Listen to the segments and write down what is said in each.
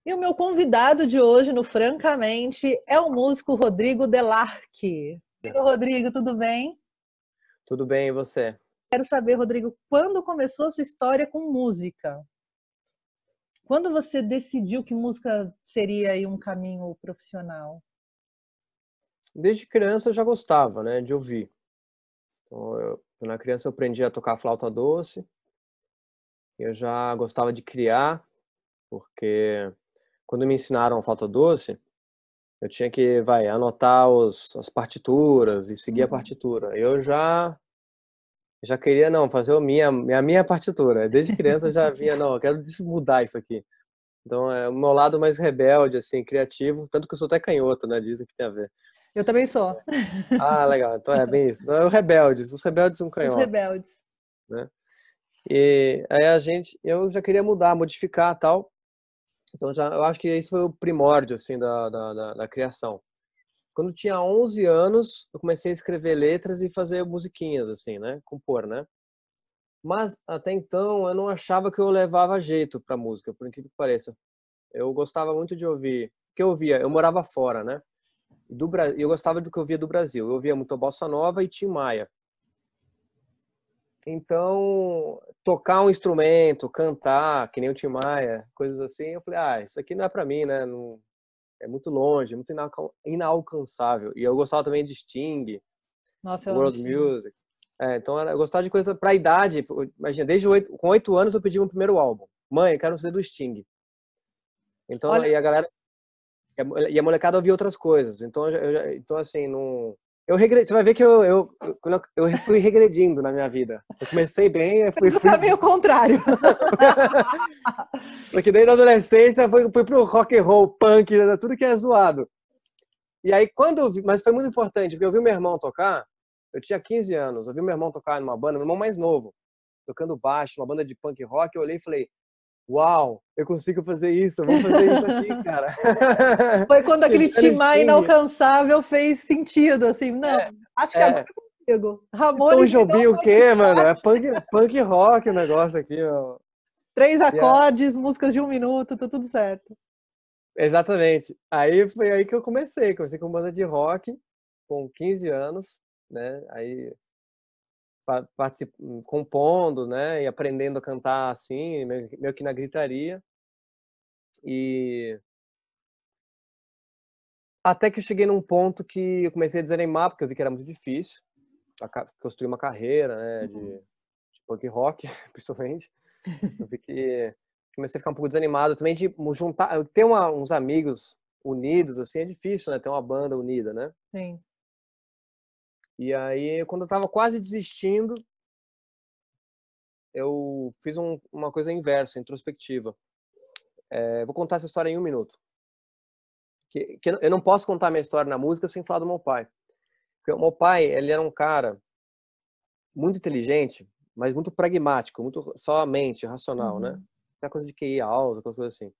E o meu convidado de hoje no Francamente é o músico Rodrigo Delarque. Rodrigo, tudo bem? Tudo bem, e você? Quero saber, Rodrigo, quando começou a sua história com música? Quando você decidiu que música seria aí um caminho profissional? Desde criança eu já gostava, né, de ouvir. Então, quando era criança eu aprendi a tocar flauta doce. Eu já gostava de criar, porque quando me ensinaram a flauta doce, eu tinha que, anotar as partituras e seguir a Uhum. partitura. Eu já queria, não, fazer a minha partitura. Desde criança eu já via, não, eu quero mudar isso aqui. Então, é o meu lado mais rebelde, assim, criativo, tanto que eu sou até canhoto, né, dizem que tem a ver. Eu também sou. Ah, legal. Então é bem isso. Então é o rebeldes. Os rebeldes são Os canhotos, rebeldes. né? E aí eu já queria mudar, modificar tal. Então eu acho que isso foi o primórdio, assim, da criação. Quando tinha 11 anos, eu comecei a escrever letras e fazer musiquinhas, assim, né? Compor, né? Mas até então eu não achava que eu levava jeito pra música, por incrível que pareça. Eu gostava muito de ouvir. O que eu ouvia? Eu morava fora, né? Eu gostava do que eu ouvia do Brasil. Eu ouvia muito a Bossa Nova e Tim Maia. Então, tocar um instrumento, cantar, que nem o Tim Maia, coisas assim, eu falei, isso aqui não é pra mim, né? Não, é muito longe, é muito inalcançável. E eu gostava também de Sting, Nossa, eu amo World Sting. Music. Então, eu gostava de coisa pra idade. Imagina, com 8 anos eu pedi meu primeiro álbum. Mãe, eu quero ser do Sting. Então, Olha, aí a galera, e a molecada ouvia outras coisas. Então, então assim, não. Você vai ver que quando eu fui regredindo na minha vida. Eu comecei bem, eu fez o fui caminho contrário. porque daí na adolescência fui pro rock and roll, punk, né, tudo que é zoado. E aí quando mas foi muito importante, porque eu vi meu irmão tocar, eu tinha 15 anos, eu vi meu irmão tocar numa banda, meu irmão mais novo, tocando baixo, uma banda de punk rock, eu olhei e falei, uau, eu consigo fazer isso, eu vou fazer isso aqui, cara. Foi quando aquele Seguindo Tim o Maia Sting, inalcançável fez sentido, assim, não, é, acho que agora é. é comigo. E Tom Ramones me dá Jobim um o quê, mano? É mochicote, punk rock o negócio aqui, meu. 3 E é- acordes, músicas de 1 minuto, tá tudo certo. Exatamente. Aí foi aí que eu comecei com banda de rock, com 15 anos, né? Aí compondo, né, e aprendendo a cantar assim, meio que na gritaria. E até que eu cheguei num ponto que eu comecei a desanimar, porque eu vi que era muito difícil construir uma carreira, né, de punk rock, principalmente. Eu vi que comecei a ficar um pouco desanimado também de juntar, ter uns amigos unidos assim é difícil, né, ter uma banda unida, né? Sim. E aí, quando eu tava quase desistindo, eu fiz uma coisa inversa, introspectiva. Vou contar essa história em 1 minuto. Que eu não posso contar minha história na música sem falar do meu pai. Porque o meu pai, ele era um cara muito inteligente, mas muito pragmático, muito só a mente, racional, né? Uhum. Aquela coisa de QI alto, aquelas coisas assim.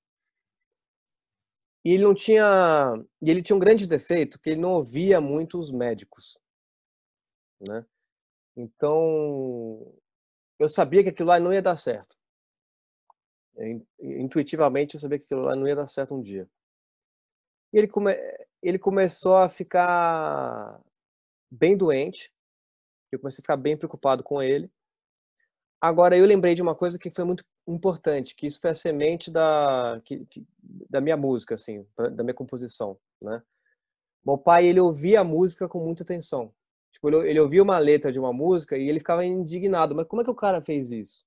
E ele não tinha, e ele tinha um grande defeito, que ele não ouvia muito os médicos, né? Então, eu sabia que aquilo lá não ia dar certo. Intuitivamente eu sabia que aquilo lá não ia dar certo um dia. E ele começou a ficar bem doente. Eu comecei a ficar bem preocupado com ele. Agora, eu lembrei de uma coisa que foi muito importante, que isso foi a semente da minha música, assim, da minha composição, né? Meu pai, ele ouvia a música com muita atenção. Tipo, ele ouvia uma letra de uma música e ele ficava indignado. Mas como é que o cara fez isso?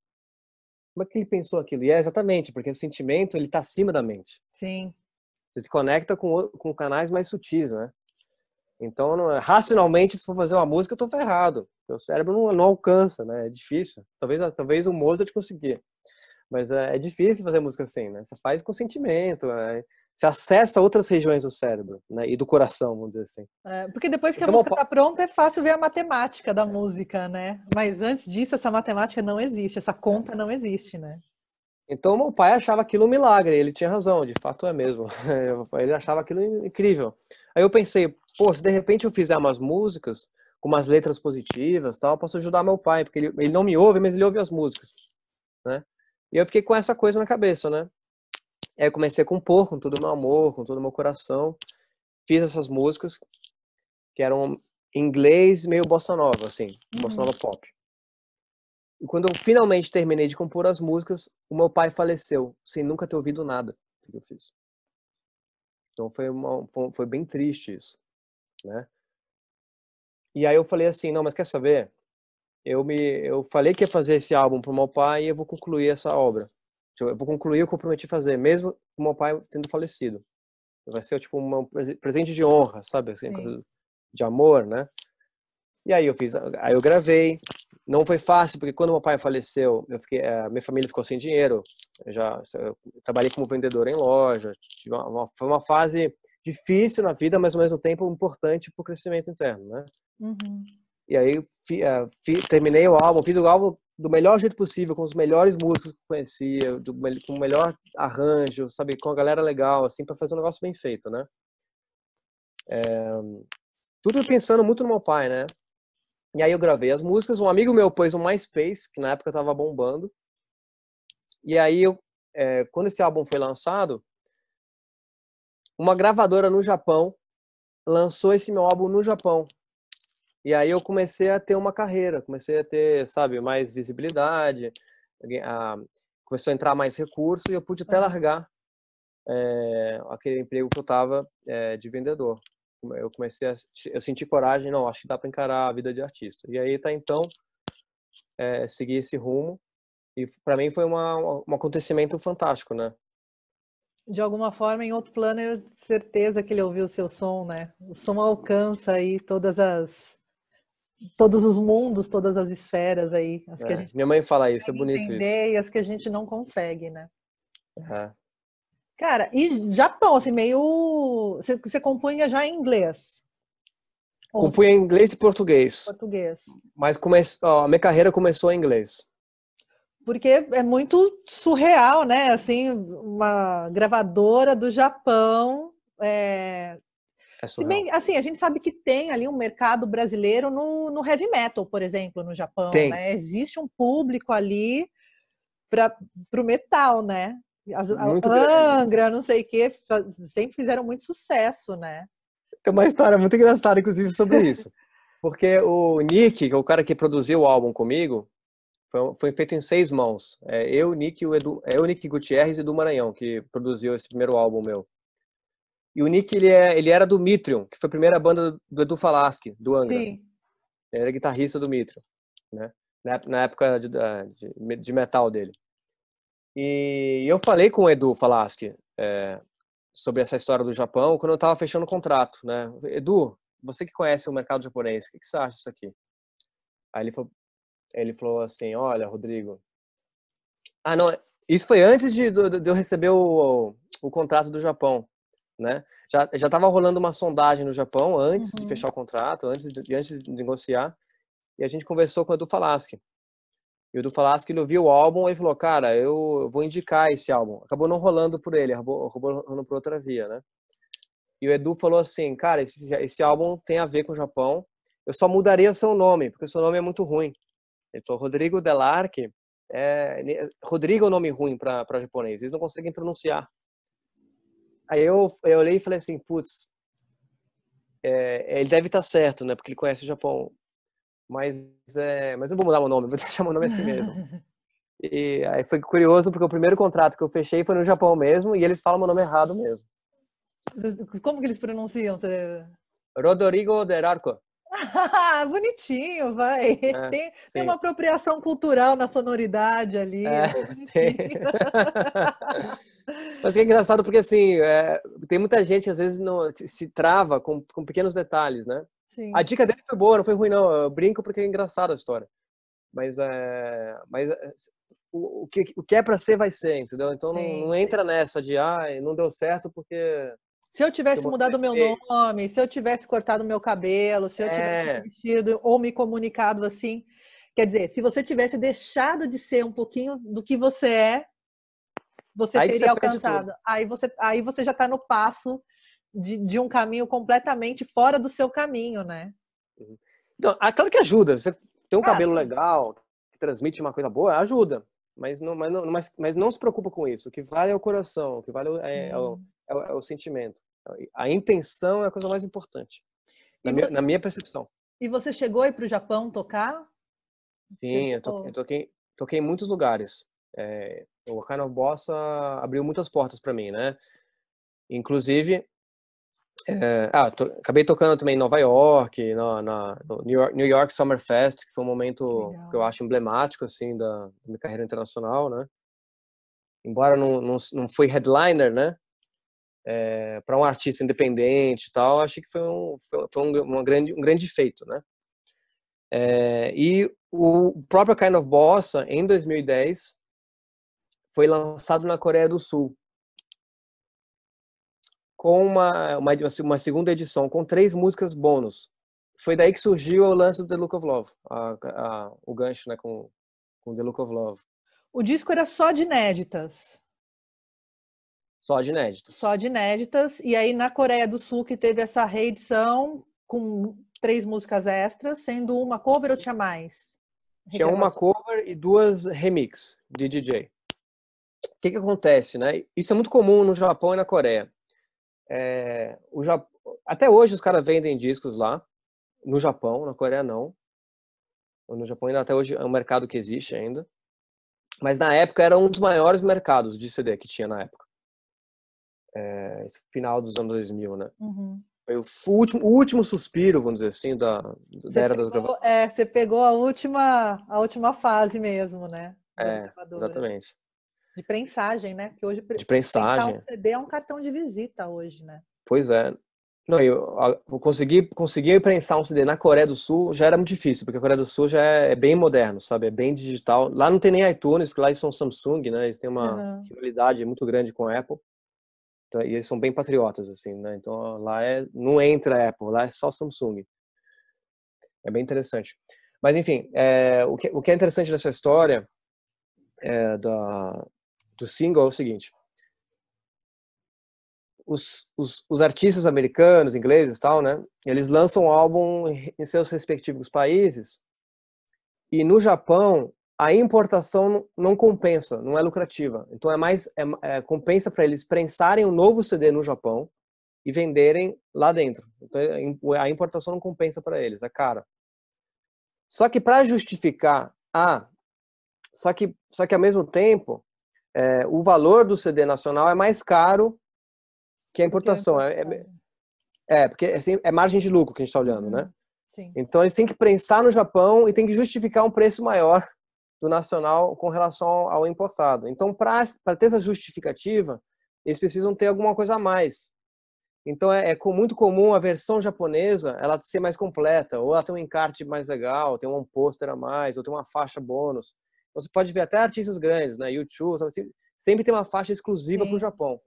Como é que ele pensou aquilo? E é exatamente, porque o sentimento, ele tá acima da mente. Sim. Você se conecta com canais mais sutis, né? Então, racionalmente, se for fazer uma música, eu tô ferrado. Meu cérebro não alcança, né? É difícil. Talvez o Mozart conseguir. Mas é difícil fazer música assim, né? Você faz com sentimento, né? Você acessa outras regiões do cérebro, né? E do coração, vamos dizer assim. Porque depois que a Então, meu música pai, tá pronta, é fácil ver a matemática da música, né? Mas antes disso, essa matemática não existe, essa conta não existe, né? meu pai achava aquilo um milagre, ele tinha razão, de fato é mesmo. Ele achava aquilo incrível. Aí eu pensei, pô, se de repente eu fizer umas músicas com umas letras positivas, tal, eu posso ajudar meu pai, porque ele não me ouve, mas ele ouve as músicas, né? E eu fiquei com essa coisa na cabeça, né? Aí eu comecei a compor com todo o meu amor, com todo o meu coração. Fiz essas músicas que eram em inglês meio bossa nova, assim, bossa nova pop. E quando eu finalmente terminei de compor as músicas, o meu pai faleceu, sem nunca ter ouvido nada do que eu fiz. Então foi bem triste isso, né? E aí eu falei assim, não, mas quer saber? Eu falei que ia fazer esse álbum pro meu pai e eu vou concluir essa obra. Eu vou concluir o que eu prometi fazer, mesmo com meu pai tendo falecido. Vai ser tipo um presente de honra, sabe? Assim, de amor, né? E aí aí eu gravei. Não foi fácil, porque quando meu pai faleceu, minha família ficou sem dinheiro. Eu trabalhei como vendedor em loja. Foi uma fase difícil na vida, mas ao mesmo tempo importante para o crescimento interno, né? E aí terminei o álbum, fiz o álbum do melhor jeito possível, com os melhores músicos que eu conhecia, com o melhor arranjo, sabe, com a galera legal, assim, para fazer um negócio bem feito, né? Tudo pensando muito no meu pai, né? E aí eu gravei as músicas, um amigo meu pôs um MySpace, que na época tava bombando. E aí quando esse álbum foi lançado, uma gravadora no Japão lançou esse meu álbum no Japão. E aí eu comecei a ter uma carreira, comecei a ter, sabe, mais visibilidade, começou a entrar mais recurso e eu pude até largar aquele emprego que eu tava de vendedor. Eu comecei eu senti coragem, não, acho que dá para encarar a vida de artista. E aí tá então seguir esse rumo e para mim foi um acontecimento fantástico, né? De alguma forma, em outro plano, eu tenho certeza que ele ouviu o seu som, né? O som alcança aí todos os mundos, todas as esferas aí, as que a gente Minha mãe fala isso, é consegue bonito isso. entender e as que a gente não consegue, né? É. Cara, e Japão, assim, meio... Você compunha já em inglês? Ou Compunha em inglês e português, português? mas a minha carreira começou em inglês. Porque é muito surreal, né? Assim, uma gravadora do Japão. Se Surreal. bem, assim, a gente sabe que tem ali um mercado brasileiro no heavy metal, por exemplo, no Japão, Tem. né? Existe um público ali para o metal, né? Muito grande. Angra, não sei o quê, sempre fizeram muito sucesso, né? Tem uma história muito engraçada, inclusive, sobre isso. Porque o Nick, que é o cara que produziu o álbum comigo, foi feito em 6 mãos. Eu, Nick e o Edu, o Nick Gutierrez e Edu Maranhão, que produziu esse primeiro álbum meu. E o Nick, ele era do Mitrium, que foi a primeira banda do Edu Falaschi, do Angra. Sim. Ele era guitarrista do Mitrium, né? Na época de metal dele. E eu falei com o Edu Falaschi sobre essa história do Japão quando eu estava fechando o contrato, né? Edu, você que conhece o mercado japonês, o que você acha disso aqui? Aí ele falou assim, olha, Rodrigo... Ah, não, isso foi antes de eu receber o contrato do Japão, né? Já estava rolando uma sondagem no Japão antes de fechar o contrato, antes de negociar, e a gente conversou com o Edu Falaschi. E o Edu Falaschi, ele ouviu o álbum e falou, cara, eu vou indicar esse álbum. Acabou não rolando por ele, acabou rolando por outra via, né? E o Edu falou assim, cara, esse álbum tem a ver com o Japão, eu só mudaria o seu nome, porque o seu nome é muito ruim. Ele falou, Rodrigo Delarque, Rodrigo é um nome ruim para japonês, eles não conseguem pronunciar. Aí eu olhei e falei assim, putz, ele deve estar certo, né, porque ele conhece o Japão, mas eu vou mudar meu nome, vou deixar meu nome assim mesmo. E aí foi curioso, porque o primeiro contrato que eu fechei foi no Japão mesmo, e eles falam meu nome errado mesmo. Como que eles pronunciam? Rodrigo Delarco. Bonitinho, vai. Tem uma apropriação cultural na sonoridade ali. Tem. Mas é engraçado porque, assim, tem muita gente, às vezes, se trava com pequenos detalhes, né? Sim. A dica dele foi boa, não foi ruim, não. Eu brinco porque é engraçada a história. Mas o que é pra ser, vai ser, entendeu? Então não entra nessa de, não deu certo porque... Se eu tivesse mudado o meu nome, se eu tivesse cortado o meu cabelo, se eu tivesse vestido ou me comunicado assim, quer dizer, se você tivesse deixado de ser um pouquinho do que você é, você teria alcançado. Aí você já está no passo de um caminho completamente fora do seu caminho, né? Então, claro que ajuda. Você tem um cabelo legal, que transmite uma coisa boa, ajuda. mas não se preocupa com isso. O que vale é o coração, o que vale é o sentimento. A intenção é a coisa mais importante, na minha percepção. E você chegou aí para o Japão tocar? Sim, eu toquei em muitos lugares. O Kind of Bossa abriu muitas portas para mim, né? Inclusive, acabei tocando também em Nova York, no New York Summer Fest, que foi um momento que eu acho emblemático assim da minha carreira internacional, né? Embora não foi headliner, né? Para um artista independente e tal, achei que foi um grande feito, né? E o próprio Kind of Bossa, em 2010, foi lançado na Coreia do Sul, com uma segunda edição, com 3 músicas bônus. Foi daí que surgiu o lance do The Look of Love, o gancho, né, com The Look of Love. O disco era só de inéditas? Só de inéditas. Só de inéditas. E aí, na Coreia do Sul, que teve essa reedição com 3 músicas extras, sendo uma cover ou tinha mais? Tinha uma cover e 2 remix de DJ. O que acontece, né? Isso é muito comum no Japão e na Coreia. Até hoje os caras vendem discos lá, no Japão, na Coreia não. No Japão ainda até hoje é um mercado que existe ainda. Mas na época era um dos maiores mercados de CD que tinha na época. Final dos anos 2000, né? Uhum. Foi o último suspiro, vamos dizer assim, da era das gravadoras. Você pegou a última fase mesmo, né? Exatamente. De prensagem, né? Porque hoje de prensagem. Um CD é um cartão de visita hoje, né? Pois é. Não, eu conseguir prensar um CD na Coreia do Sul já era muito difícil, porque a Coreia do Sul já é bem moderno, sabe? É bem digital. Lá não tem nem iTunes, porque lá eles são Samsung, né? Eles têm uma rivalidade muito grande com a Apple. Então, e eles são bem patriotas, assim, né? Então lá não entra a Apple, lá é só Samsung. É bem interessante. Mas enfim, o que é interessante dessa história do single é o seguinte: os artistas americanos, ingleses e tal, né? Eles lançam um álbum em seus respectivos países e no Japão a importação não compensa, não é lucrativa. Então compensa para eles prensarem um novo CD no Japão e venderem lá dentro. Então a importação não compensa para eles, é cara. Só que para justificar, só que ao mesmo tempo o valor do CD nacional é mais caro que a importação. Porque assim, é margem de lucro que a gente está olhando, né? Sim. Então eles têm que prensar no Japão e tem que justificar um preço maior do nacional com relação ao importado. Então, para ter essa justificativa, eles precisam ter alguma coisa a mais. Então muito comum a versão japonesa ela ser mais completa, ou ela tem um encarte mais legal, tem um pôster a mais, ou tem uma faixa bônus. Você pode ver até artistas grandes, né? YouTube, sempre tem uma faixa exclusiva para o Japão.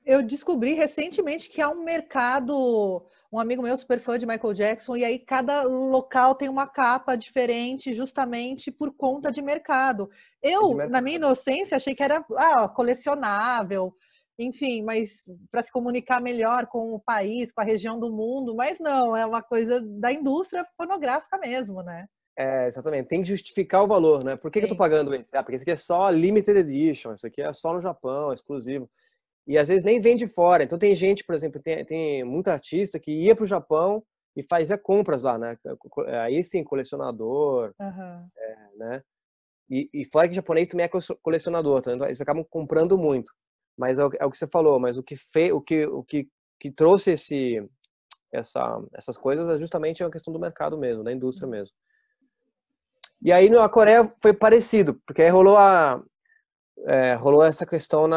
Eu descobri recentemente que há um mercado, um amigo meu super fã de Michael Jackson, e aí cada local tem uma capa diferente justamente por conta de mercado. Na minha inocência, achei que era colecionável, enfim, mas para se comunicar melhor com o país, com a região do mundo, mas não, é uma coisa da indústria fonográfica mesmo, né? Exatamente. Tem que justificar o valor, né? Por que eu tô pagando esse? Porque esse aqui é só limited edition, isso aqui é só no Japão, é exclusivo. E às vezes nem vem de fora. Então tem gente, por exemplo, tem muito artista que ia pro Japão e fazia compras lá, né? Aí sim, colecionador, né? E fora que o japonês também é colecionador, tá? Então eles acabam comprando muito. Mas é o que você falou, mas o que trouxe essas coisas é justamente a questão do mercado mesmo, da indústria mesmo. E aí na Coreia foi parecido, porque aí rolou essa questão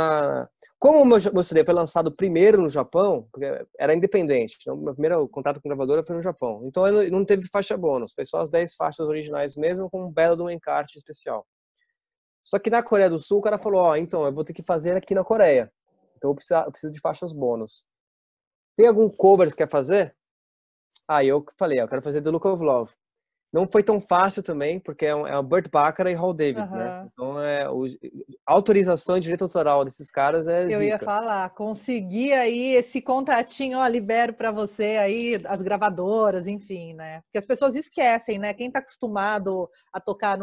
Como o meu CD foi lançado primeiro no Japão, porque era independente, então meu primeiro contato com a gravadora foi no Japão. Então não teve faixa bônus, foi só as 10 faixas originais mesmo, com um belo de um encarte especial. Só que na Coreia do Sul o cara falou, então eu vou ter que fazer aqui na Coreia. Então eu preciso de faixas bônus. Tem algum cover que você quer fazer? Aí eu falei, eu quero fazer The Look of Love. Não foi tão fácil também, porque é o Burt Bacharach e Hal David, né? Então, a autorização de direito autoral desses caras é zica. Eu ia falar, conseguir aí esse contratinho, libero para você aí, as gravadoras, enfim, né? Porque as pessoas esquecem, né? Quem está acostumado a tocar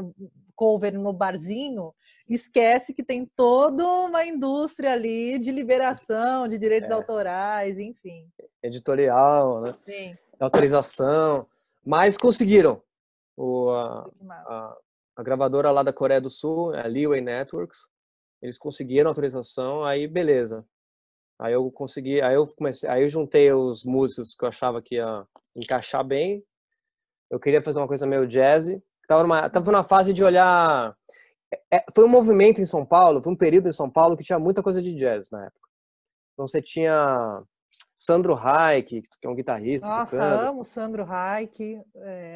cover no barzinho, esquece que tem toda uma indústria ali de liberação, de direitos autorais, enfim. Editorial, né? Sim. Autorização. Mas conseguiram. A gravadora lá da Coreia do Sul, a Leeway Networks, eles conseguiram autorização, aí beleza. Aí eu consegui, aí eu juntei os músicos que eu achava que ia encaixar bem. Eu queria fazer uma coisa meio jazz. Tava numa fase de olhar. Foi um movimento em São Paulo, foi um período em São Paulo que tinha muita coisa de jazz na época. Então você tinha Sandro Reich, que é um guitarrista. Nossa, amo Sandro Reich,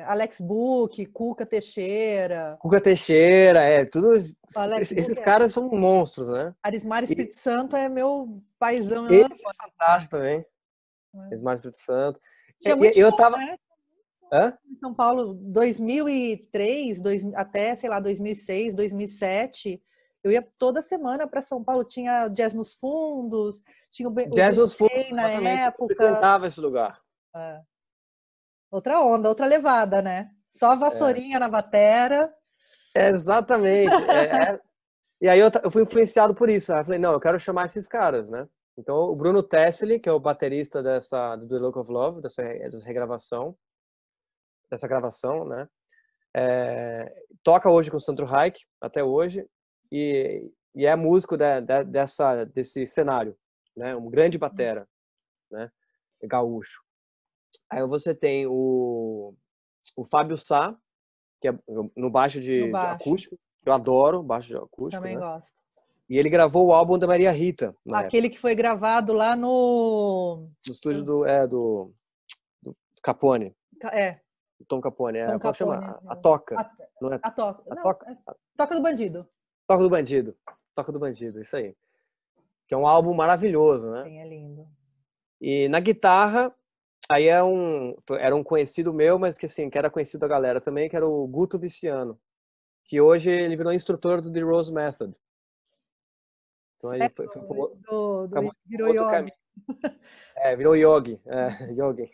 Alex Buch, Cuca Teixeira. Cuca Teixeira, tudo. Esses Buch caras são monstros, né? Arismar Espírito Santo é meu paizão. Esse é fantástico também. Arismar Espírito Santo. Tinha muito eu show, tava. né? Hã? Em São Paulo, 2003, até, sei lá, 2006, 2007, eu ia toda semana para São Paulo. Tinha Jazz nos Fundos, tinha o Jazz nos Fundos, na época. Eu época. frequentava esse lugar. Outra onda, outra levada, né? Só a vassourinha na batera. Exatamente. E aí eu fui influenciado por isso. Aí eu falei, não, eu quero chamar esses caras, né? Então o Bruno Tessely, que é o baterista do The Look of Love, dessa regravação, dessa gravação, né? Toca hoje com o Sandro Reich, até hoje, e é músico desse cenário, né? Um grande batera, né? Gaúcho. Aí você tem o Fábio Sá, que é no baixo de acústico, que eu adoro, baixo de acústico. Também gosto. E ele gravou o álbum da Maria Rita. Aquele que foi gravado lá no estúdio do Capone. Tom Capone. Tom Como chama? Capone. A Toca. A Toca do Bandido. Toca do Bandido. Toca do Bandido, isso aí. Que é um álbum maravilhoso, né? Sim, é lindo. E na guitarra, aí era um conhecido meu, mas que assim, que era conhecido da galera também, que era o Guto Viciano. Que hoje ele virou instrutor do The Rose Method. Então ele foi virou yogi. Virou yogi. Yogi.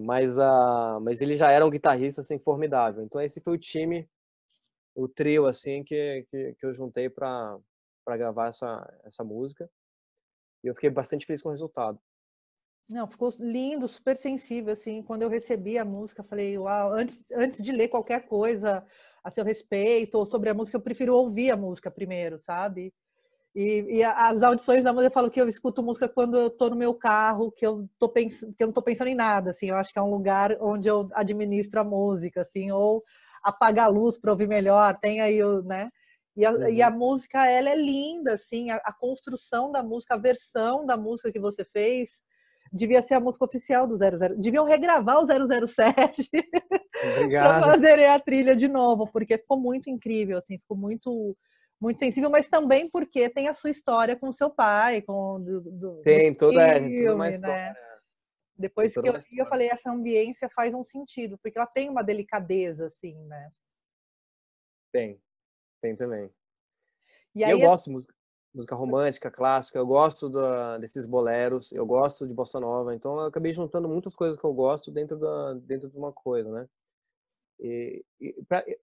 Mas ele já era um guitarrista assim, formidável. Então esse foi o time, o trio assim que eu juntei para gravar essa música. E eu fiquei bastante feliz com o resultado. Não, ficou lindo, super sensível, assim. Quando eu recebi a música, falei, uau, antes de ler qualquer coisa a seu respeito ou sobre a música, eu prefiro ouvir a música primeiro, sabe? E as audições da música, eu falo que eu escuto música quando eu tô no meu carro, que eu não tô pensando em nada, assim. Eu acho que é um lugar onde eu administro a música, assim, ou apagar a luz para ouvir melhor, tem aí, né? E a música, ela é linda, assim, a construção da música, a versão da música que você fez, devia ser a música oficial do 00. Deviam regravar o 007 para fazerem a trilha de novo, porque ficou muito incrível, assim, ficou muito, muito sensível, mas também porque tem a sua história com o seu pai, tem toda filme, uma história. Né? Depois que eu falei, essa ambiência faz um sentido, porque ela tem uma delicadeza, assim, né? Tem também. E aí, eu gosto de música romântica, clássica, eu gosto desses boleros, eu gosto de bossa nova, então eu acabei juntando muitas coisas que eu gosto dentro de uma coisa, né?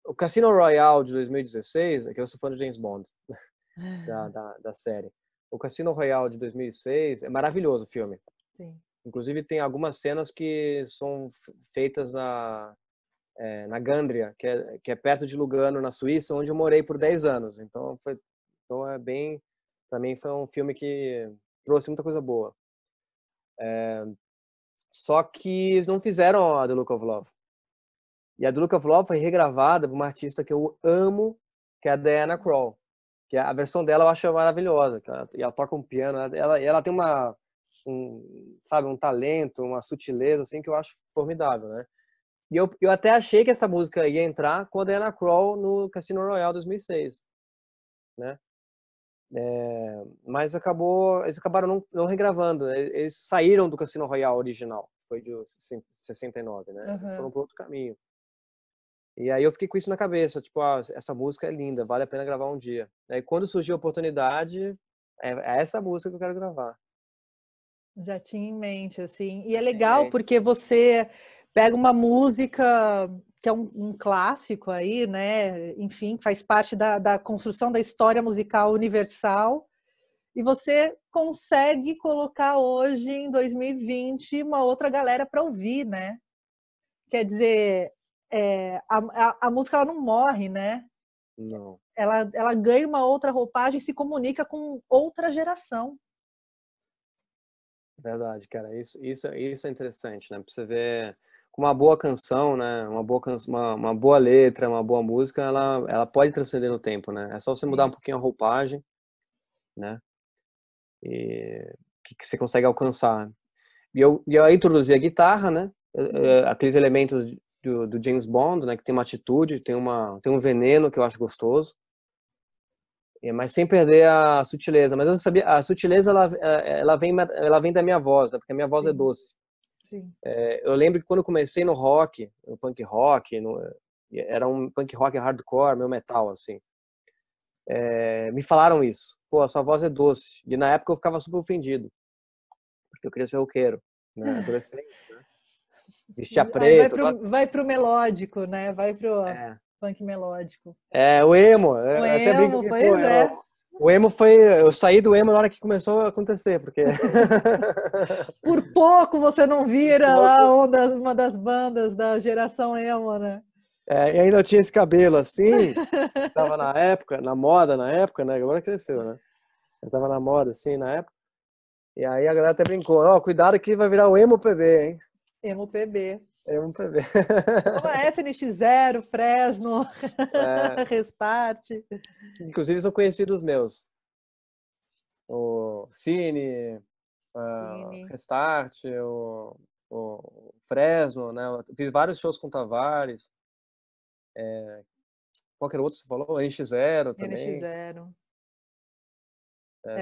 O Cassino Royale de 2016, que eu sou fã de James Bond, da série. O Cassino Royale de 2006 é maravilhoso o filme. Sim. Inclusive tem algumas cenas que são feitas na Gandria, que é perto de Lugano, na Suíça, onde eu morei por 10 anos. Então também foi um filme que trouxe muita coisa boa. Só que eles não fizeram a The Look of Love. E a The Look of Love foi regravada por uma artista que eu amo, que é a Diana Krall. Que a versão dela eu acho maravilhosa. Ela toca um piano, ela tem um talento, uma sutileza assim que eu acho formidável, né? E eu até achei que essa música ia entrar com a Diana Krall no Cassino Royale 2006, né? Mas eles acabaram não regravando. Eles saíram do Cassino Royale original, foi de 69, né? Eles foram para outro caminho. E aí eu fiquei com isso na cabeça, tipo, essa música é linda, vale a pena gravar um dia. Aí quando surgiu a oportunidade, é essa música que eu quero gravar. Já tinha em mente, assim. E é legal porque você pega uma música que é um clássico aí, né? Enfim, faz parte da construção da história musical universal. E você consegue colocar hoje, em 2020, uma outra galera para ouvir, né? Quer dizer, a música ela não morre, né? Não. Ela ganha uma outra roupagem e se comunica com outra geração. Verdade, cara. Isso é interessante, né? Pra você ver, com uma boa canção, né? Uma boa letra, uma boa música, ela pode transcender no tempo, né? É só você mudar um pouquinho a roupagem, né? E que você consegue alcançar. E eu aí introduzi a guitarra, né? Aqueles elementos do James Bond, né? Que tem uma atitude, tem um veneno que eu acho gostoso. Mas sem perder a sutileza. Mas eu sabia, a sutileza ela vem da minha voz, né? Porque a minha voz é Sim, doce. sim. Eu lembro que quando eu comecei no rock, no punk rock, era um punk rock hardcore, meu metal, assim. Me falaram isso. Pô, a sua voz é doce. E na época eu ficava super ofendido, porque eu queria ser roqueiro, né? Adolescente, né? Vestia Aí preto. vai pro melódico, né? Vai pro É, funk melódico. o emo. O Eu até brinco emo, que, pô, pois é. o emo foi. Eu saí do emo na hora que começou a acontecer, porque. Por pouco você não Um vira lá pouco. uma das bandas da geração emo, né? E ainda eu tinha esse cabelo assim, tava na época, na moda na época, né? Agora cresceu, né? Eu tava na moda assim na época. E aí a galera até brincou, ó, cuidado que vai virar o emo PB, hein? Emo PB. Emo PB. Então é SNX Zero, Fresno, É, Restart. inclusive são conhecidos meus. O Cine, Cine. Restart, o Fresno, né? Eu fiz vários shows com o Tavares. Qualquer outro você falou? NX0 NX também. Zero.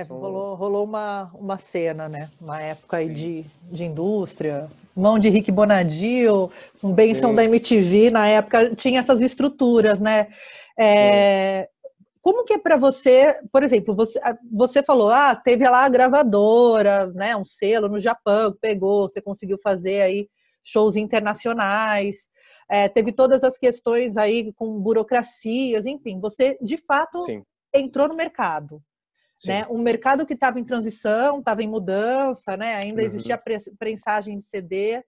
São... Rolou uma cena, né? Uma época aí Sim. de indústria. Mão de Rick Bonadio, um benção da Sim, MTV, na época tinha essas estruturas, né? sim. Como que é para você, por exemplo, você falou, teve lá a gravadora, né? Um selo no Japão, pegou, você conseguiu fazer aí shows internacionais, teve todas as questões aí com burocracias, enfim, você de fato Sim, entrou no mercado, sim. né? Um mercado que estava em transição, estava em mudança, né? Ainda existia Uhum. prensagem de CD.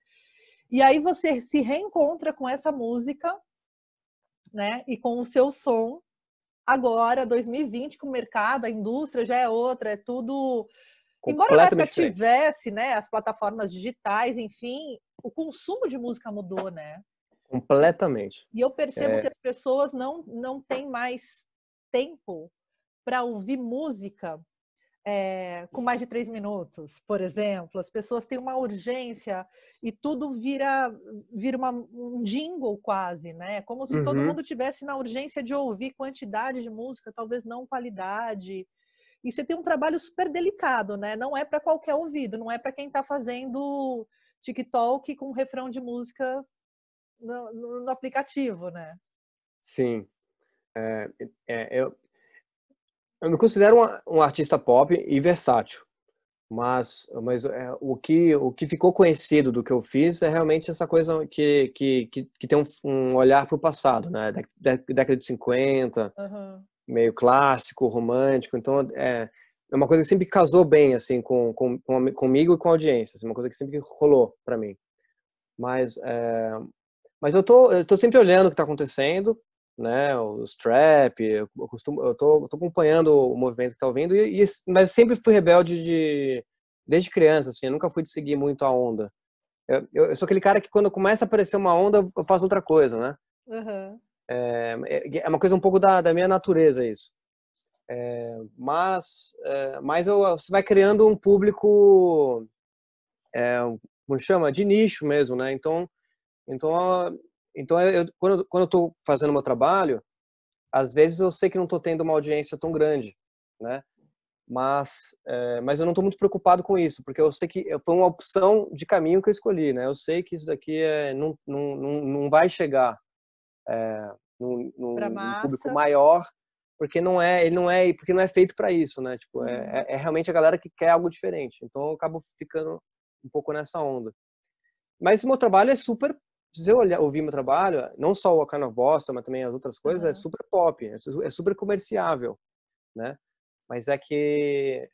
E aí você se reencontra com essa música, né? E com o seu som agora, 2020, com o mercado, a indústria já é outra, é tudo. Embora na época Completamente diferente. tivesse, né, as plataformas digitais, enfim, o consumo de música mudou, né? Completamente. E eu percebo que É, as pessoas não têm mais tempo para ouvir música com mais de 3 minutos, por exemplo. As pessoas têm uma urgência e tudo vira um jingle quase, né? Como se todo uhum. mundo tivesse na urgência de ouvir quantidade de música, talvez não qualidade. E você tem um trabalho super delicado, né? Não é para qualquer ouvido, não é para quem está fazendo TikTok com um refrão de música no aplicativo, né? Sim. É, eu me considero um artista pop e versátil, mas o que ficou conhecido do que eu fiz é realmente essa coisa que tem um olhar para o passado, né? Década de 50, Uhum. meio clássico, romântico. Então, é uma coisa que sempre casou bem, assim, comigo e com a audiência. Assim, uma coisa que sempre rolou para mim. Mas, eu tô sempre olhando o que está acontecendo, né? Os trap, eu tô acompanhando o movimento que tá ouvindo, mas sempre fui rebelde desde criança, assim, eu nunca fui de seguir muito a onda. Eu sou aquele cara que quando começa a aparecer uma onda, eu faço outra coisa, né? Uhum. É uma coisa um pouco da minha natureza isso. Mas você vai criando um público, como chama? De nicho mesmo, né? Então, quando eu tô fazendo meu trabalho, às vezes eu sei que não tô tendo uma audiência tão grande, né? Mas eu não tô muito preocupado com isso, porque eu sei que foi uma opção de caminho que eu escolhi, né? Eu sei que isso daqui não vai chegar Para num público massa. maior, porque porque não é feito para isso, né? Tipo, Uhum. é realmente a galera que quer algo diferente. Então eu acabo ficando um pouco nessa onda. Mas o meu trabalho é super você ouvir meu trabalho, não só o Kind of Bossa, mas também as outras coisas, é super pop, é super comerciável, né? Mas é que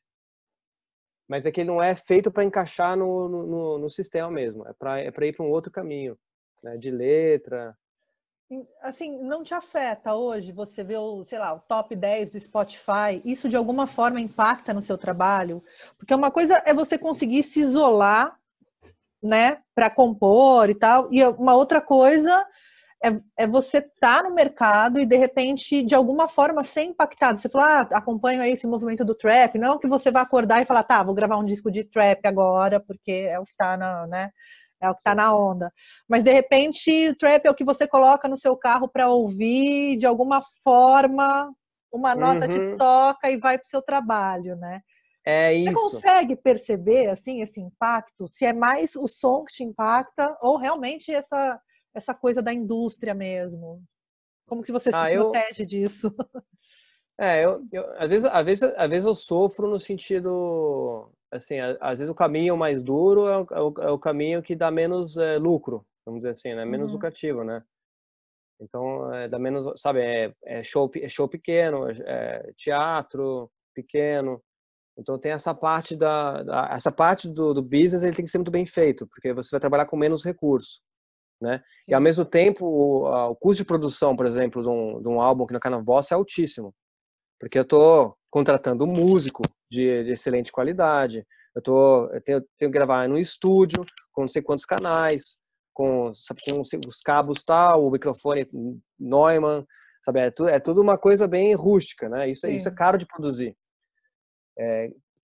ele não é feito para encaixar no sistema mesmo, é para ir para um outro caminho, né? De letra. Assim, não te afeta hoje você vê sei lá, o top 10 do Spotify? Isso de alguma forma impacta no seu trabalho? Porque uma coisa é você conseguir se isolar, né, para compor e tal, e uma outra coisa é você estar no mercado e de repente, de alguma forma, ser impactado. Você fala, acompanho aí esse movimento do trap, não que você vai acordar e falar, tá, vou gravar um disco de trap agora, porque é o que tá né? É o que está na onda. Mas, de repente, o trap é o que você coloca no seu carro para ouvir, de alguma forma, uma nota te toca e vai para o seu trabalho, né? É Você isso. consegue perceber, assim, esse impacto? Se é mais o som que te impacta ou realmente essa coisa da indústria mesmo? Como que você se protege disso? Às vezes eu sofro no sentido, assim, às vezes o caminho mais duro é o caminho que dá menos lucro, vamos dizer assim, né? Menos lucrativo, né? Então, dá menos, sabe, é show pequeno, teatro pequeno. Então tem essa parte essa parte do business, ele tem que ser muito bem feito, porque você vai trabalhar com menos recursos, né? Sim. E ao mesmo tempo, o custo de produção, por exemplo, de um álbum aqui no Kind of Bossa é altíssimo. Porque eu estou contratando um músico de excelente qualidade, eu tenho que gravar no estúdio, com não sei quantos canais, com os cabos tal, o microfone Neumann, sabe? É tudo uma coisa bem rústica, né? Isso é caro de produzir.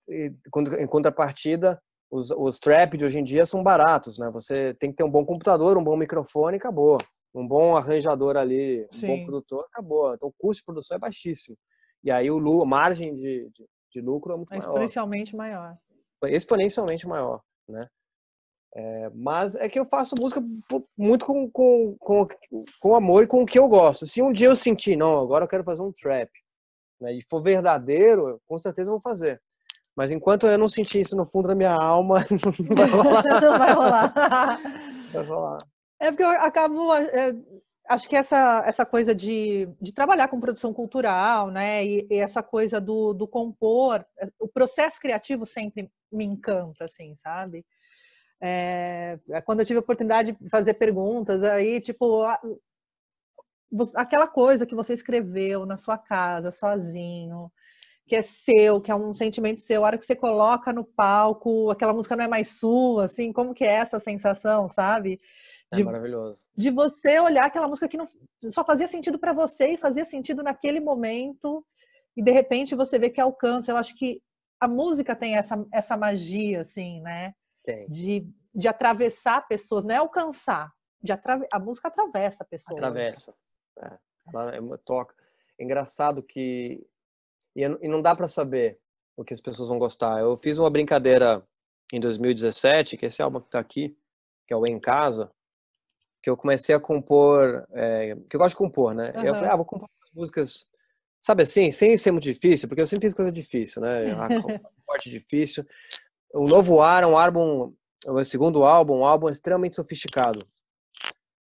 Em contrapartida, os trap de hoje em dia são baratos, né? Você tem que ter um bom computador, um bom microfone e acabou. Um bom arranjador ali, um bom produtor, acabou. Então o custo de produção é baixíssimo. E aí a margem de lucro é muito maior. Exponencialmente maior. Exponencialmente maior, né? Mas é que eu faço música muito com amor e com o que eu gosto. Se um dia eu sentir, não, agora eu quero fazer um trap, né, e for verdadeiro, com certeza eu vou fazer. Mas enquanto eu não sentir isso no fundo da minha alma, não vai rolar. Não vai rolar. Vai rolar. É porque eu acabo... acho que essa coisa de trabalhar com produção cultural, né, e essa coisa do compor, o processo criativo sempre me encanta, assim, sabe? Quando eu tive a oportunidade de fazer perguntas, aí, tipo, aquela coisa que você escreveu na sua casa, sozinho, que é seu, que é um sentimento seu, a hora que você coloca no palco, aquela música não é mais sua, assim, como que é essa sensação, sabe? É maravilhoso. De você olhar aquela música que não, só fazia sentido para você e fazia sentido naquele momento, e de repente você vê que alcança. Eu acho que a música tem essa magia, assim, né? Tem. De atravessar pessoas, não é alcançar, a música atravessa a pessoa. Atravessa. Ela toca. É engraçado que... E não dá para saber o que as pessoas vão gostar. Eu fiz uma brincadeira em 2017, que esse álbum que tá aqui, que é o Em Casa, que eu comecei a compor, que eu gosto de compor, né? Eu falei, vou compor músicas, sabe assim, sem ser muito difícil, porque eu sempre fiz coisa difícil, né? Parte difícil. O Novo Ar é um álbum, o meu segundo álbum, um álbum extremamente sofisticado.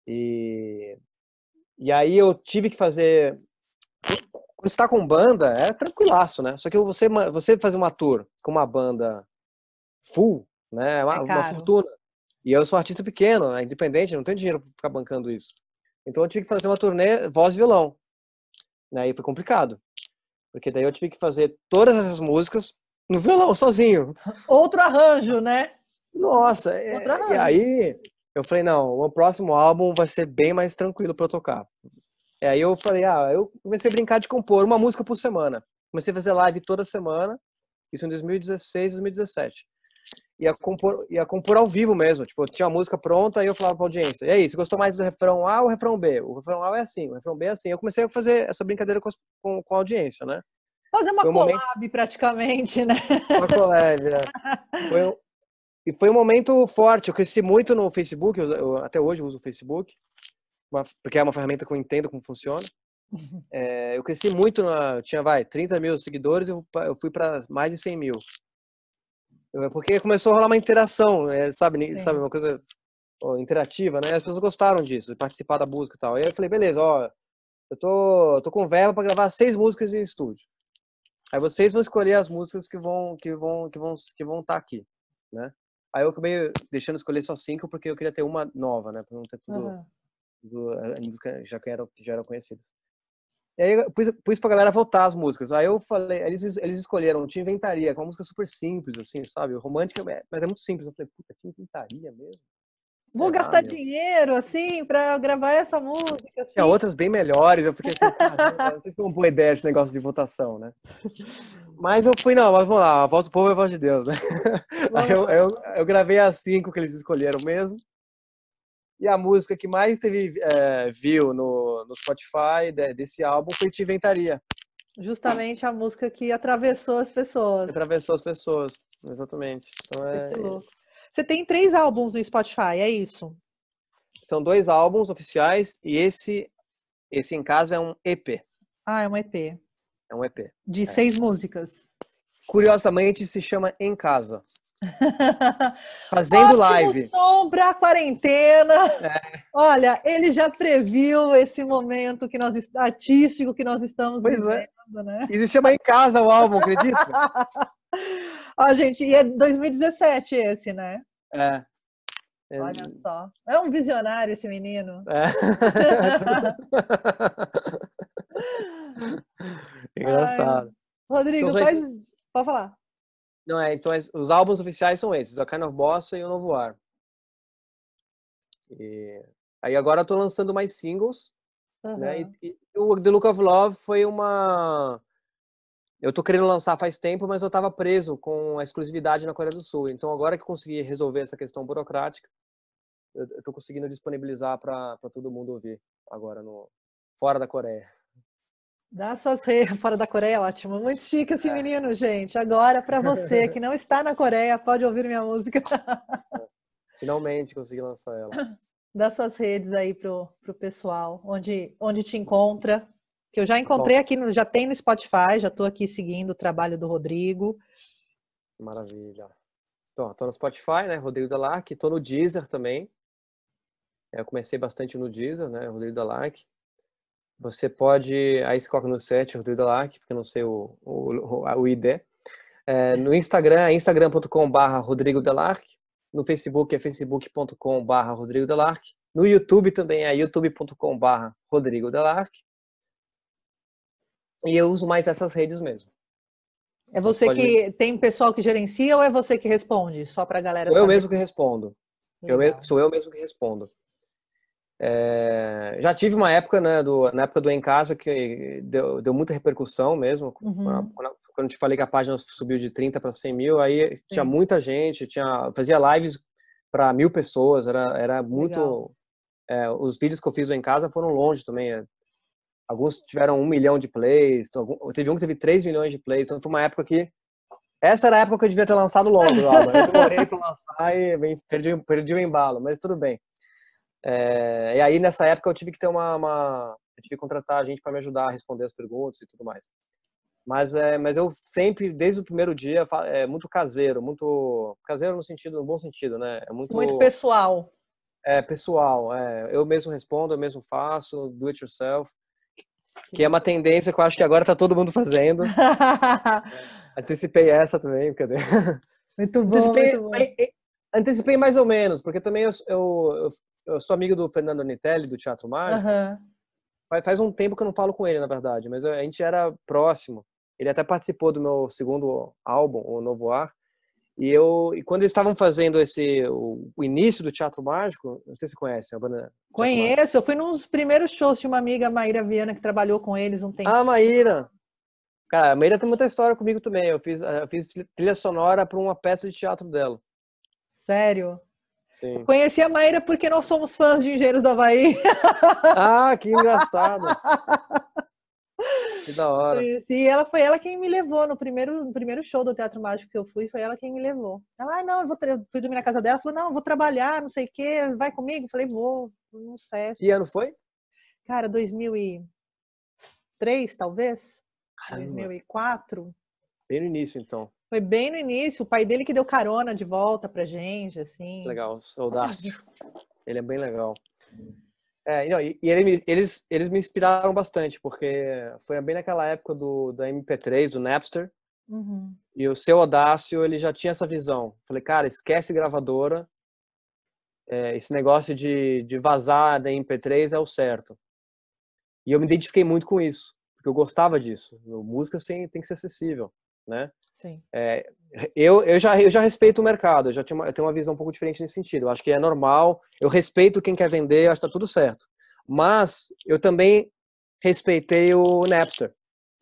E aí eu tive que fazer... Quando você tá com banda, é tranquilaço, né? Só que você fazer uma tour com uma banda full, né? É uma fortuna. E eu sou um artista pequeno, independente, não tenho dinheiro para ficar bancando isso. Então eu tive que fazer uma turnê voz e violão. Né? E foi complicado. Porque daí eu tive que fazer todas essas músicas no violão, sozinho. Outro arranjo, né? Nossa, e aí eu falei, não, o próximo álbum vai ser bem mais tranquilo para eu tocar. E aí eu falei, eu comecei a brincar de compor uma música por semana. Comecei a fazer live toda semana, isso em 2016, 2017. Ia compor ao vivo mesmo. Tipo, eu tinha uma música pronta e eu falava pra audiência, e aí, você gostou mais do refrão A ou refrão B? O refrão A é assim, o refrão B é assim. Eu comecei a fazer essa brincadeira com a audiência, né? Fazer uma collab praticamente, né? Uma collab, E foi um momento forte. Eu cresci muito no Facebook, eu até hoje uso o Facebook, porque é uma ferramenta que eu entendo como funciona. Eu cresci muito, eu tinha 30 mil seguidores, eu fui para mais de 100 mil. Porque começou a rolar uma interação, sabe uma coisa... interativa, né? As pessoas gostaram disso, de participar da música e tal. E aí eu falei, beleza, ó, eu tô com verba para gravar 6 músicas em estúdio. Aí vocês vão escolher as músicas que vão estar aqui, né? Aí eu acabei deixando escolher só 5 porque eu queria ter uma nova, né? Para não ter tudo a música já eram conhecidas. E aí eu pus pra galera votar as músicas. Aí eu falei, eles escolheram Te Inventaria, que é uma música super simples, assim, sabe? Romântica, mas é muito simples. Eu falei, puta, Te Inventaria mesmo? Vou gastar dinheiro, assim, pra gravar essa música, assim. Tinha outras bem melhores. Eu fiquei assim, caramba, não sei se foi uma boa ideia esse negócio de votação, né? Mas eu fui, não, mas vamos lá, a voz do povo é a voz de Deus, né? Aí eu gravei as 5 que eles escolheram mesmo. E a música que mais teve view no Spotify desse álbum foi Te Inventaria. Justamente a música que atravessou as pessoas. Atravessou as pessoas, exatamente. Então Que louco. Você tem 3 álbuns no Spotify, é isso? São 2 álbuns oficiais e esse em casa é um EP. Ah, é um EP. É um EP. De 6 músicas. Curiosamente se chama Em Casa. Fazendo live. Som pra quarentena. Olha, ele já previu esse momento artístico que nós estamos vivendo, né? E se chama Em Casa o álbum, acredita? Ó, gente, e é 2017 esse, né? Olha só. É um visionário esse menino. Engraçado. Ai, Rodrigo, então, pode falar. Não, então os álbuns oficiais são esses, a Kind of Bossa e o Novo Ar. E aí agora eu tô lançando mais singles, né? E o The Look of Love foi uma... Eu tô querendo lançar faz tempo, mas eu tava preso com a exclusividade na Coreia do Sul. Então agora que eu consegui resolver essa questão burocrática, eu tô conseguindo disponibilizar para todo mundo ouvir agora fora da Coreia. Dá suas redes fora da Coreia, ótimo. Muito chique esse menino, gente. Agora, para você que não está na Coreia, pode ouvir minha música. Finalmente consegui lançar ela. Dá suas redes aí pro pessoal, onde te encontra. Que eu já encontrei aqui, já tem no Spotify, já estou aqui seguindo o trabalho do Rodrigo. Maravilha. Então, tô no Spotify, né? Rodrigo Delarque. Tô no Deezer também. Eu comecei bastante no Deezer, né? Rodrigo Delarque. Você pode... Aí você coloca no set Rodrigo Delarque, porque eu não sei o ID. No Instagram é instagram.com/Rodrigo Delarque. No Facebook é facebook.com/Rodrigo Delarque. No YouTube também é youtube.com/Rodrigo Delarque. E eu uso mais essas redes mesmo. É você que tem pessoal que gerencia ou é você que responde? Só para a galera saber. Sou eu mesmo que respondo. Sou eu mesmo que respondo. Já tive uma época, né, na época do Em Casa, que deu muita repercussão mesmo. Quando eu te falei que a página subiu de 30 para 100 mil, aí tinha muita gente, fazia lives para 1000 pessoas, era muito... os vídeos que eu fiz do Em Casa foram longe também. Alguns tiveram 1 milhão de plays, teve um que teve 3 milhões de plays, então foi uma época que... Essa era a época que eu devia ter lançado logo, eu demorei para lançar e perdi o embalo, mas tudo bem. E aí nessa época eu tive que ter eu tive que contratar gente para me ajudar a responder as perguntas e tudo mais. Mas eu sempre, desde o primeiro dia, muito caseiro no bom sentido, né? Muito pessoal. Pessoal. Eu mesmo respondo, eu mesmo faço, do it yourself. Que é uma tendência que eu acho que agora tá todo mundo fazendo. Antecipei essa também, cadê? Muito bom, muito bom. Antecipei mais ou menos, porque também eu sou amigo do Fernando Anitelli, do Teatro Mágico. Faz um tempo que eu não falo com ele, na verdade, mas a gente era próximo. Ele até participou do meu segundo álbum, O Novo Ar. E quando eles estavam fazendo o início do Teatro Mágico, não sei se você conhece a banda. Conheço, eu fui nos primeiros shows de uma amiga, Maíra Viana, que trabalhou com eles um tempo. Ah, Maíra! Cara, a Maíra tem muita história comigo também. Eu fiz trilha sonora para uma peça de teatro dela. Sério? Sim. Eu conheci a Maíra porque nós somos fãs de Engenheiros do Havaí. Ah, que engraçado! Que da hora. E ela foi ela quem me levou no primeiro show do Teatro Mágico que eu fui, foi ela quem me levou. Ela, não, eu fui dormir na casa dela, falou, não, eu vou trabalhar, não sei o quê, vai comigo? Eu falei, vou, não sei. Que ano foi? Cara, 2003, talvez? Caramba. 2004. Bem no início, então. Foi bem no início, o pai dele que deu carona de volta pra gente, assim. Legal, saudácio. Ele é bem legal. Eles me inspiraram bastante, porque foi bem naquela época da MP3, do Napster, Uhum. e o Seu Audácio, ele já tinha essa visão. Falei, cara, esquece gravadora, esse negócio de vazar da MP3 é o certo. E eu me identifiquei muito com isso, porque eu gostava disso. Música tem que ser acessível, né? Sim. Eu já respeito o mercado, eu tenho uma visão um pouco diferente nesse sentido. Eu acho que é normal, eu respeito quem quer vender, eu acho que tá tudo certo. Mas eu também respeitei o Napster.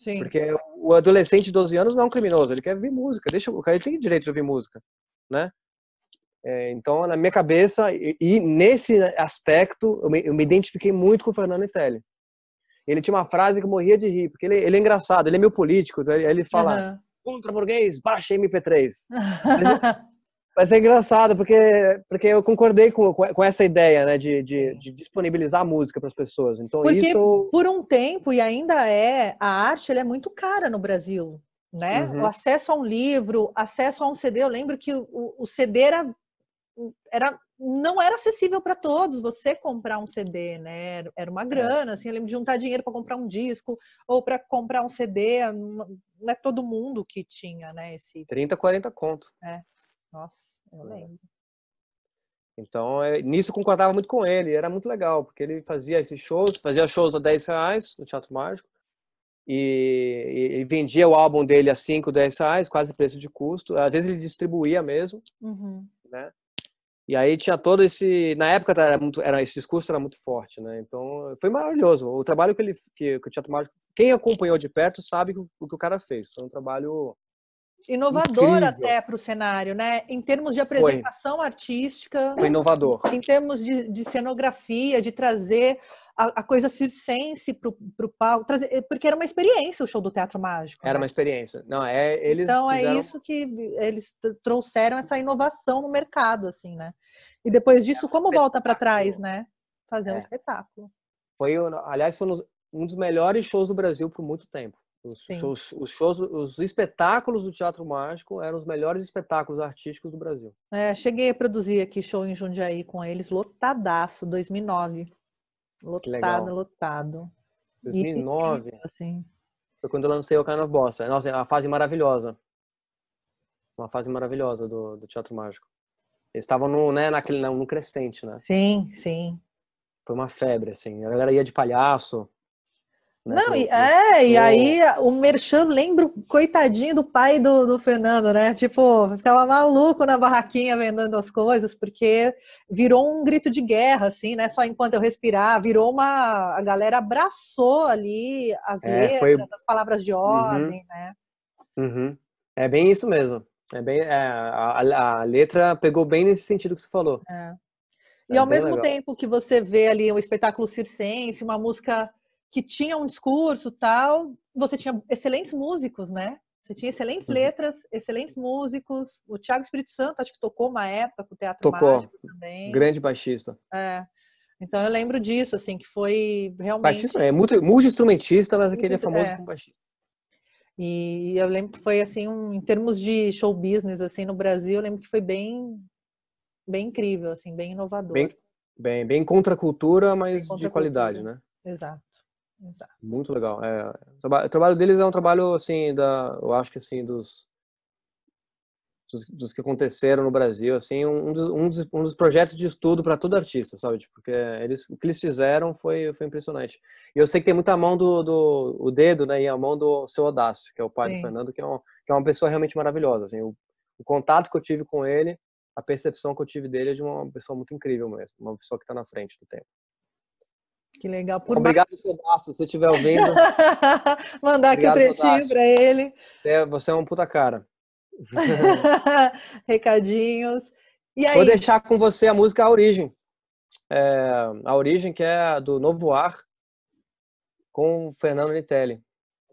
Sim. Porque o adolescente de 12 anos não é um criminoso, ele quer ouvir música. O cara tem direito de ouvir música, né? Então, na minha cabeça, e nesse aspecto, eu me identifiquei muito com o Fernando Nitelli. Ele tinha uma frase que eu morria de rir, porque ele é engraçado, ele é meio político, então ele fala, contra burguês, baixa MP3. Mas é engraçado, porque eu concordei com essa ideia, né, de disponibilizar a música para as pessoas. Então, porque por um tempo, e ainda a arte ela é muito cara no Brasil, né? Uhum. O acesso a um livro, acesso a um CD, eu lembro que o CD não era acessível para todos, você comprar um CD, né? Era uma grana, assim, eu lembro de juntar dinheiro para comprar um disco ou para comprar um CD, não é todo mundo que tinha, né? 30, 40 conto. Nossa, eu lembro. Então, nisso eu concordava muito com ele, era muito legal, porque ele fazia shows a R$10 no Teatro Mágico, e vendia o álbum dele a R$5, R$10, quase preço de custo. Às vezes ele distribuía mesmo, né? E aí tinha todo esse... Na época esse discurso era muito forte, né? Então foi maravilhoso. O trabalho que o Teatro Mágico... Quem acompanhou de perto sabe o que o cara fez. Foi um trabalho inovador incrível. Até para o cenário, né? Em termos de apresentação artística. Foi inovador. Em termos de cenografia, de trazer a coisa circense para o palco. Porque era uma experiência o show do Teatro Mágico. Era uma experiência. Não, eles então fizeram... é isso que eles trouxeram, essa inovação no mercado, assim, né? E depois disso, como volta para trás, né? Fazer um espetáculo. Aliás, foi um dos melhores shows do Brasil por muito tempo. Os espetáculos do Teatro Mágico eram os melhores espetáculos artísticos do Brasil. Cheguei a produzir aqui show em Jundiaí com eles, lotadaço, 2009. Lotado. 2009? E, assim... Foi quando eu lancei o Kind of Boss. Nossa, é uma fase maravilhosa. Uma fase maravilhosa do Teatro Mágico. Eles estavam no crescente, né? Sim, sim. Foi uma febre, assim. A galera ia de palhaço. Né, não, e aí o Merchan, lembro, coitadinho do pai do Fernando, né? Tipo, ficava maluco na barraquinha vendendo as coisas, porque virou um grito de guerra, assim, né? Só enquanto eu respirar, a galera abraçou ali as letras, as palavras de ordem, né? Uhum. É bem isso mesmo. A letra pegou bem nesse sentido que você falou. E ao mesmo tempo que você vê ali um espetáculo circense, uma música que tinha um discurso tal, você tinha excelentes músicos, né? Você tinha excelentes letras, excelentes músicos. O Thiago Espírito Santo, acho que tocou uma época com o Teatro Mágico também. Grande baixista. Então eu lembro disso, assim, que foi realmente... Baixista é multi-instrumentista, mas aquele é famoso como baixista. E eu lembro que foi, assim, em termos de show business, assim, no Brasil, eu lembro que foi bem incrível, assim, bem inovador. Bem contra a cultura, mas de qualidade, né? Exato. Muito legal. O trabalho deles é um trabalho, assim, eu acho que, assim, dos que aconteceram no Brasil, assim, um dos projetos de estudo para todo artista, sabe? Porque o que eles fizeram foi impressionante. E eu sei que tem muita mão o dedo, né, e a mão do Seu Audácio, que é o pai do Fernando, que é uma pessoa realmente maravilhosa, assim. O contato que eu tive com ele, a percepção que eu tive dele é de uma pessoa muito incrível mesmo, uma pessoa que está na frente do tempo. Que legal. Obrigado, Seu Audácio, se você estiver ouvindo. Mandar aqui um trechinho para ele. Você é um puta cara. Recadinhos. E aí? Vou deixar com você a música A Origem. A Origem, que é do Novo Ar, com o Fernando Nitelli.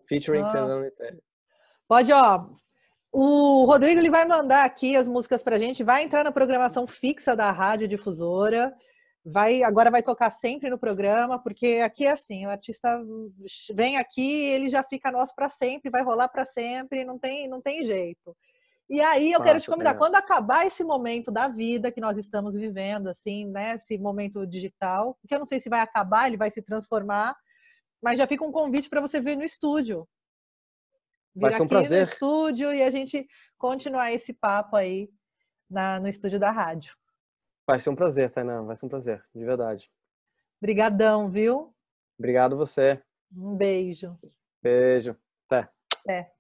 Featuring Fernando Nitelli. Pode, o Rodrigo ele vai mandar aqui as músicas pra gente, vai entrar na programação fixa da Rádio Difusora, agora vai tocar sempre no programa, porque aqui é assim, o artista vem aqui, ele já fica nosso para sempre, vai rolar para sempre, não tem jeito. E aí eu quero te Massa, convidar, Tainá. quando acabar esse momento da vida que nós estamos vivendo, assim, né? Esse momento digital, porque eu não sei se vai acabar, ele vai se transformar, mas já fica um convite para você vir no estúdio. Vai Vir ser um aqui no prazer. estúdio e a gente continuar esse papo aí no estúdio da rádio. Vai ser um prazer, Tainá. Vai ser um prazer, de verdade. Brigadão, viu? Obrigado você. Um beijo. Beijo. Até. Até.